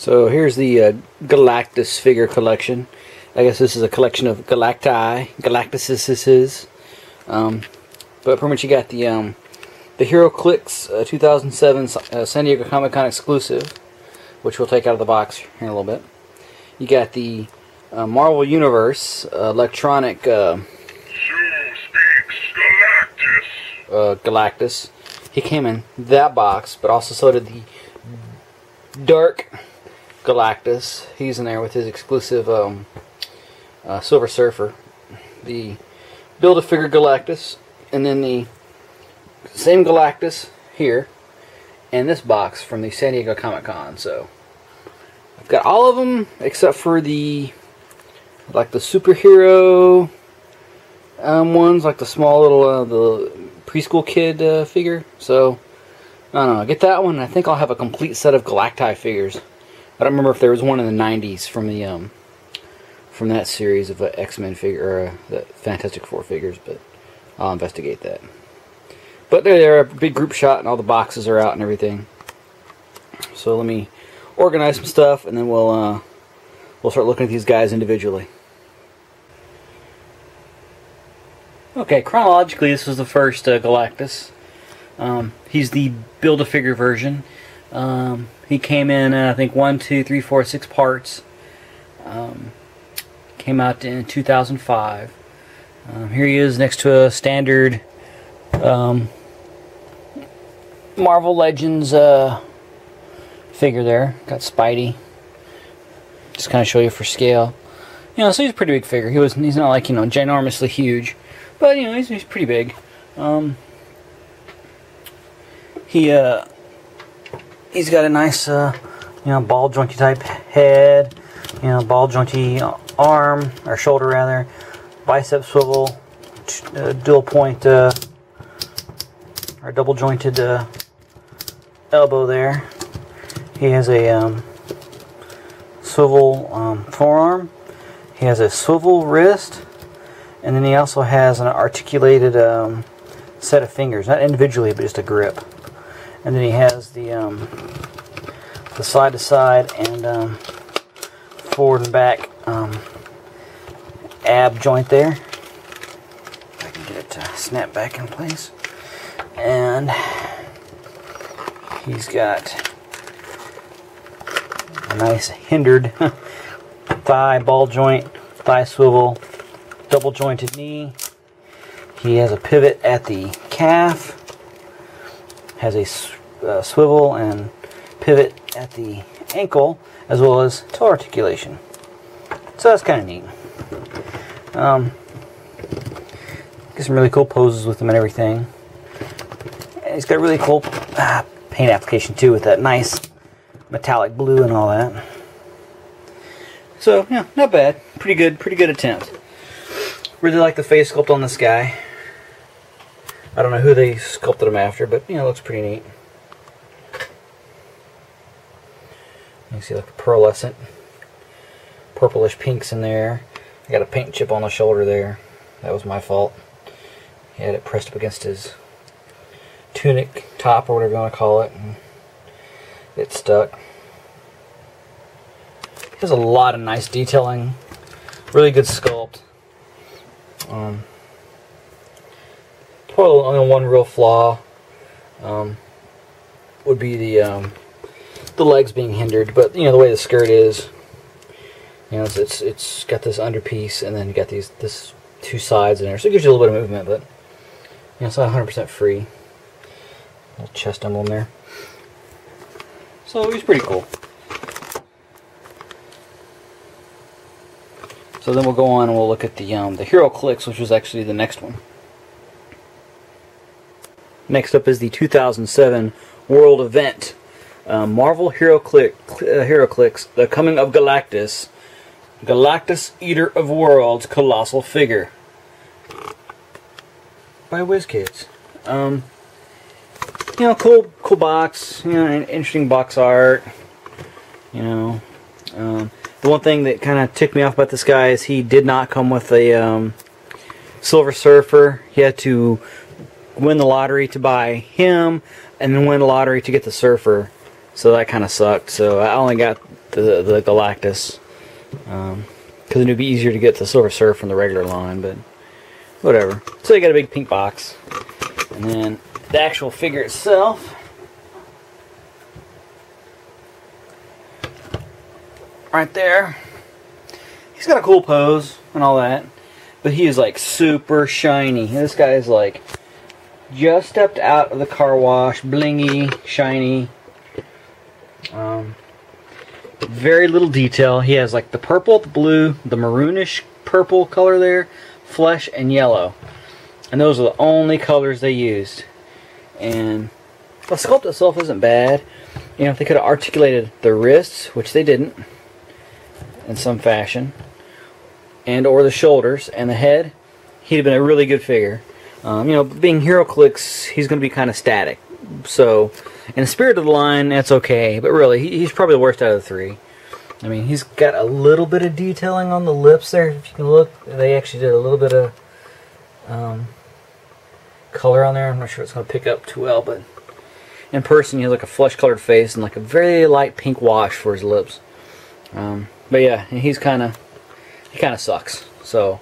So here's the Galactus figure collection. I guess this is a collection of Galacti, Galactuses. But pretty much you got the heroclix 2007 San Diego Comic-Con exclusive, which we'll take out of the box here in a little bit. You got the Marvel Universe electronic Galactus. He came in that box, but also so did the Dark Galactus. He's in there with his exclusive Silver Surfer. The Build-A-Figure Galactus, and then the same Galactus here, and this box from the San Diego Comic-Con. So I've got all of them except for the the superhero ones, like the small little the preschool kid figure. So I don't know. Get that one, and I think I'll have a complete set of Galacti figures. I don't remember if there was one in the '90s from that series of X-Men figure or the Fantastic Four figures, but I'll investigate that. But they're a big group shot, and all the boxes are out and everything. So let me organize some stuff, and then we'll start looking at these guys individually. Okay, chronologically, this was the first Galactus. He's the Build-A-Figure version. He came in, I think, 1, 2, 3, 4, 6 parts. Came out in 2005. Here he is next to a standard Marvel Legends figure there. Got Spidey. Just kind of show you for scale. You know, so he's a pretty big figure. He's not like, ginormously huge, but he's pretty big. He's got a nice ball jointy type head, ball jointy arm or shoulder rather, bicep swivel, dual point or double jointed elbow there. He has a swivel forearm. He has a swivel wrist, and then he also has an articulated set of fingers, not individually, but just a grip. And then he has the side to side and forward and back ab joint there. If I can get it to snap back in place. And he's got a nice hindered thigh ball joint, thigh swivel, double jointed knee. He has a pivot at the calf, has a swivel and pivot at the ankle, as well as toe articulation. So that's kind of neat. Get some really cool poses with him and everything. And he's got really cool paint application too, with that nice metallic blue and all that. So yeah, not bad. Pretty good attempt. Really like the face sculpt on this guy. I don't know who they sculpted him after, but it looks pretty neat. You can see like the pearlescent, purplish pinks in there. I got a paint chip on the shoulder there. That was my fault. He had it pressed up against his tunic top, or whatever you want to call it, and it stuck. He has a lot of nice detailing, really good sculpt. Probably only one real flaw would be the legs being hindered, but the way the skirt is, it's got this underpiece, and then you got this two sides in there, so it gives you a little bit of movement, but it's not 100% free. Little chest emblem there. So he's pretty cool. So then we'll go on and we'll look at the heroclix, which was actually the next one. Next up is the 2007 World Event Marvel heroclix, The Coming of Galactus, Galactus Eater of Worlds Colossal Figure by WizKids. Cool box. Interesting box art. The one thing that kind of ticked me off about this guy is he did not come with a Silver Surfer. He had to win the lottery to buy him, and then win the lottery to get the Surfer. So that kind of sucked. So I only got the Galactus, because it would be easier to get the Silver Surfer from the regular line, but whatever. So you got a big pink box, and then the actual figure itself. Right there. He's got a cool pose and all that, but he is like super shiny. This guy is like just stepped out of the car wash, blingy, shiny. Very little detail. He has like the purple, the blue, the maroonish purple color there, flesh, and yellow. And those are the only colors they used. And the sculpt itself isn't bad. You know, if they could have articulated the wrists, which they didn't, in some fashion, and or the shoulders and the head, he'd have been a really good figure. You know, being heroclix, he's going to be kind of static. So, in the spirit of the line, that's okay. But really, he's probably the worst out of the three. I mean, he's got a little bit of detailing on the lips there. If you can look, they actually did a little bit of color on there. I'm not sure it's going to pick up too well, but in person, he has like a flesh-colored face and like a very light pink wash for his lips. But yeah, he kind of sucks. So,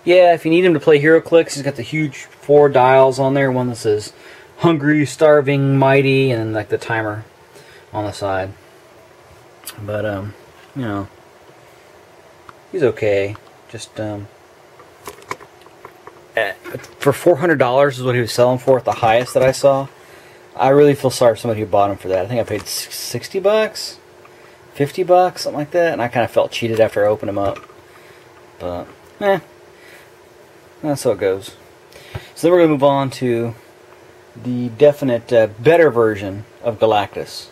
yeah, if you need him to play heroclix, he's got the huge 4 dials on there. One that says hungry, starving, mighty, and like the timer on the side. But you know, he's okay. Just for $400 is what he was selling for at the highest that I saw. I really feel sorry for somebody who bought him for that. I think I paid $60, $50, something like that, and I kind of felt cheated after I opened him up. But that's how it goes. So then we're going to move on to the definite better version of Galactus.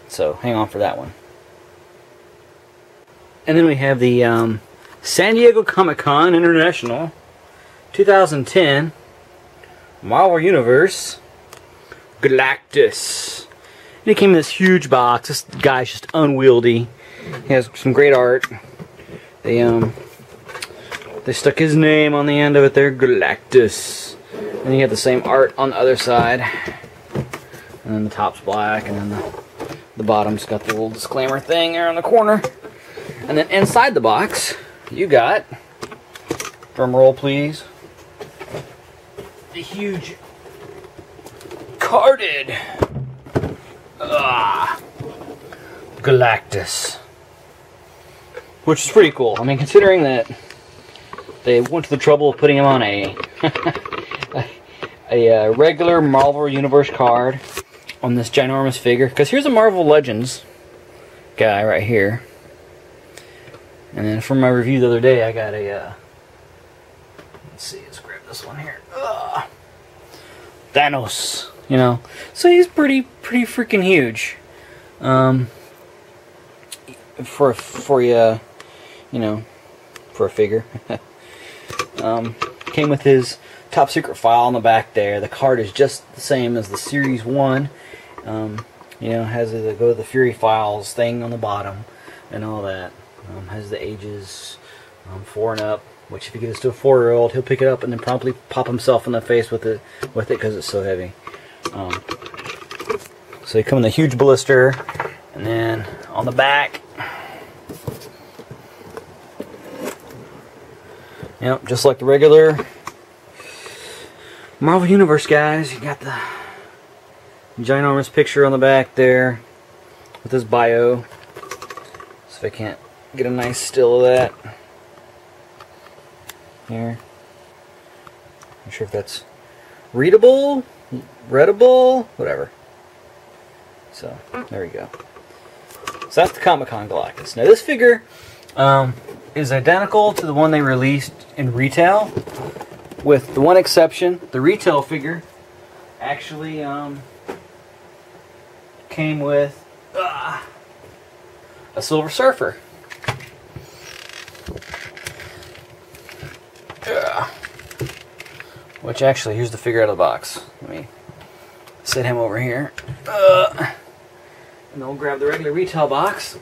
So hang on for that one. And then we have the San Diego Comic-Con International 2010 Marvel Universe Galactus. And it came in this huge box. This guy's just unwieldy. He has some great art. They stuck his name on the end of it there, Galactus. And you have the same art on the other side. And then the top's black, and then the bottom's got the little disclaimer thing there on the corner. And then inside the box, you got, drum roll please, the huge carded Galactus. Which is pretty cool. I mean, considering that they went to the trouble of putting him on a regular Marvel Universe card on this ginormous figure. Because here's a Marvel Legends guy right here. And then from my review the other day, I got a, let's see, let's grab this one here. Thanos, you know. So he's pretty freaking huge. For you know, for a figure. Came with his top secret file on the back there. The card is just the same as the Series 1. You know, has the Go to the Fury Files thing on the bottom and all that. Has the ages 4 and up, which if you give this to a 4-year-old, he'll pick it up and then promptly pop himself in the face with it because it's so heavy. So you come in the huge blister, and then on the back, yep, just like the regular Marvel Universe guys, you got the ginormous picture on the back there with his bio. So if I can't get a nice still of that here. Not sure if that's readable, whatever. So there we go. So that's the Comic-Con Galactus. Now this figure is identical to the one they released in retail, with the one exception. The retail figure actually came with a Silver Surfer. Which actually, here's the figure out of the box. Let me set him over here. And then we'll grab the regular retail box.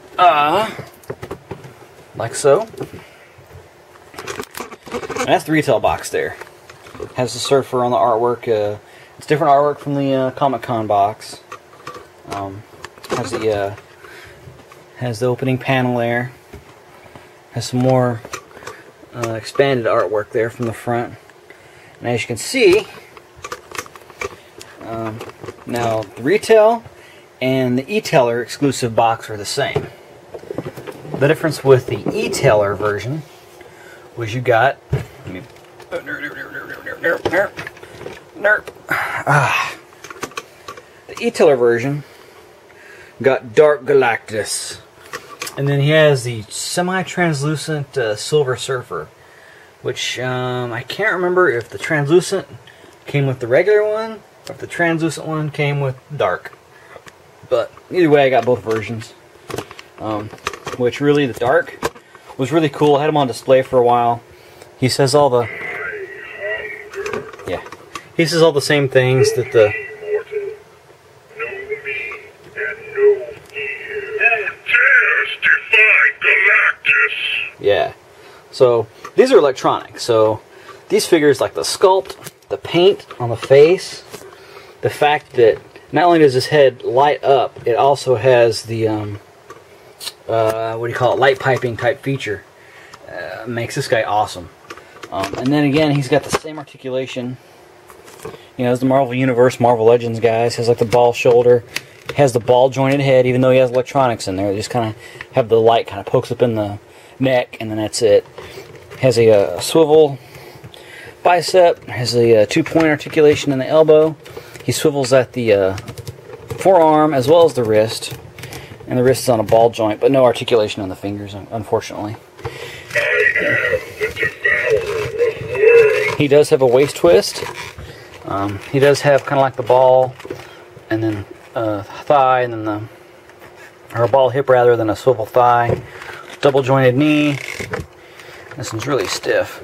Like so. And that's the retail box there. Has the Surfer on the artwork. It's different artwork from the Comic-Con box. Has the Has the opening panel there. Has some more expanded artwork there from the front. And as you can see, now the retail and the e-tailer exclusive box are the same. The difference with the e-tailer version was you got, the e-tailer version got Dark Galactus, and then he has the semi-translucent Silver Surfer, which I can't remember if the translucent came with the regular one or if the translucent one came with dark. But either way, I got both versions. Which really, the dark was really cool. I had him on display for a while. He says all the he says all the same things that the yeah. So these are electronic. So these figures, like the sculpt, the paint on the face, the fact that not only does his head light up, it also has the what do you call it, light piping type feature. Makes this guy awesome. And then again, he's got the same articulation, you know, as the Marvel Universe, Marvel Legends guys. Has like the ball shoulder, has the ball jointed head, even though he has electronics in there. They just kind of have the light kind of pokes up in the neck, and then that's it. Has a swivel bicep, has a 2-point articulation in the elbow. He swivels at the forearm as well as the wrist. And the wrist is on a ball joint, but no articulation on the fingers, unfortunately. He does have a waist twist. He does have kind of like the ball, and then thigh, and then or a ball hip rather than a swivel thigh. Double jointed knee. This one's really stiff.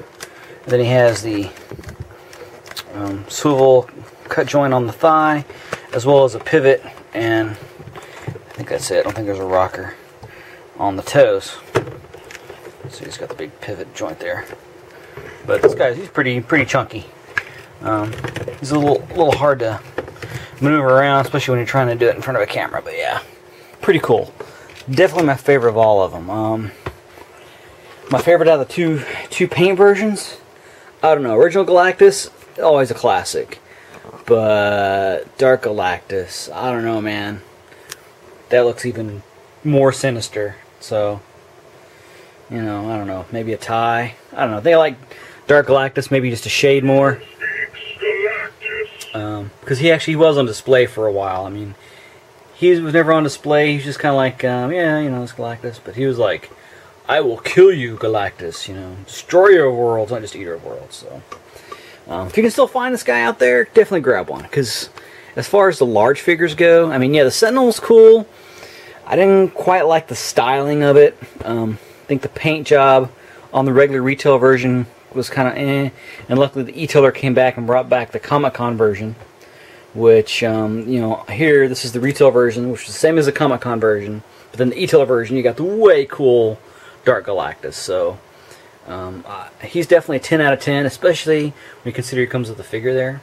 And then he has the swivel cut joint on the thigh, as well as a pivot, and I think that's it. I don't think there's a rocker on the toes. So he's got the big pivot joint there. But this guy, he's pretty chunky. He's a little hard to maneuver around, especially when you're trying to do it in front of a camera. But yeah, pretty cool. Definitely my favorite of all of them. My favorite out of the two paint versions, I don't know. Original Galactus, always a classic. But Dark Galactus, I don't know, man. That looks even more sinister. So, you know, I don't know. Maybe a tie. I don't know. They like Dark Galactus maybe just a shade more. Because he actually was on display for a while. I mean, he was never on display. He's just kind of like, yeah, you know, it's Galactus. But he was like, I will kill you, Galactus. You know, destroy your worlds, not just eat your worlds. So, if you can still find this guy out there, definitely grab one. Because as far as the large figures go, I mean, yeah, the Sentinel's cool. I didn't quite like the styling of it. I think the paint job on the regular retail version was kind of eh. And luckily the e-tailer came back and brought back the Comic-Con version. Which, you know, here, this is the retail version, which is the same as the Comic-Con version. But then the e-tailer version, you got the way cool Dark Galactus. So, he's definitely a 10 out of 10, especially when you consider he comes with the figure there.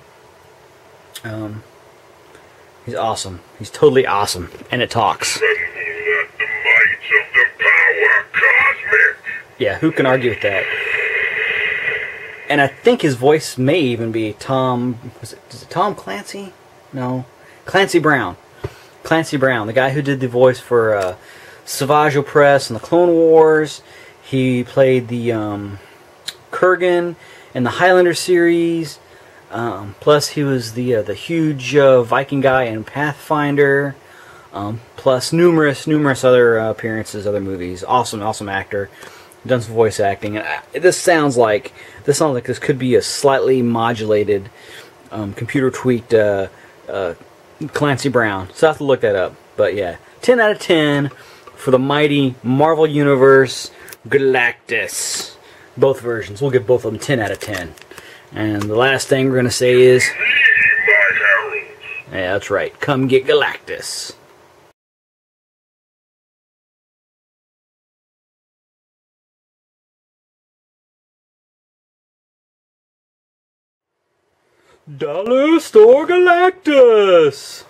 He's awesome. He's totally awesome. And it talks. Yeah, who can argue with that? And I think his voice may even be Tom... is it Tom Clancy? No. Clancy Brown. Clancy Brown, the guy who did the voice for Savage Opress and the Clone Wars. He played the Kurgan in the Highlander series. Plus he was the huge Viking guy in Pathfinder. Plus numerous other appearances, other movies. Awesome actor. Done some voice acting. And this sounds like this could be a slightly modulated, computer tweaked Clancy Brown. So I have to look that up. But yeah, 10 out of 10 for the mighty Marvel Universe Galactus. Both versions. We'll give both of them 10 out of 10. And the last thing we're going to say is, yeah, that's right. Come get Galactus. Dollar Store Galactus!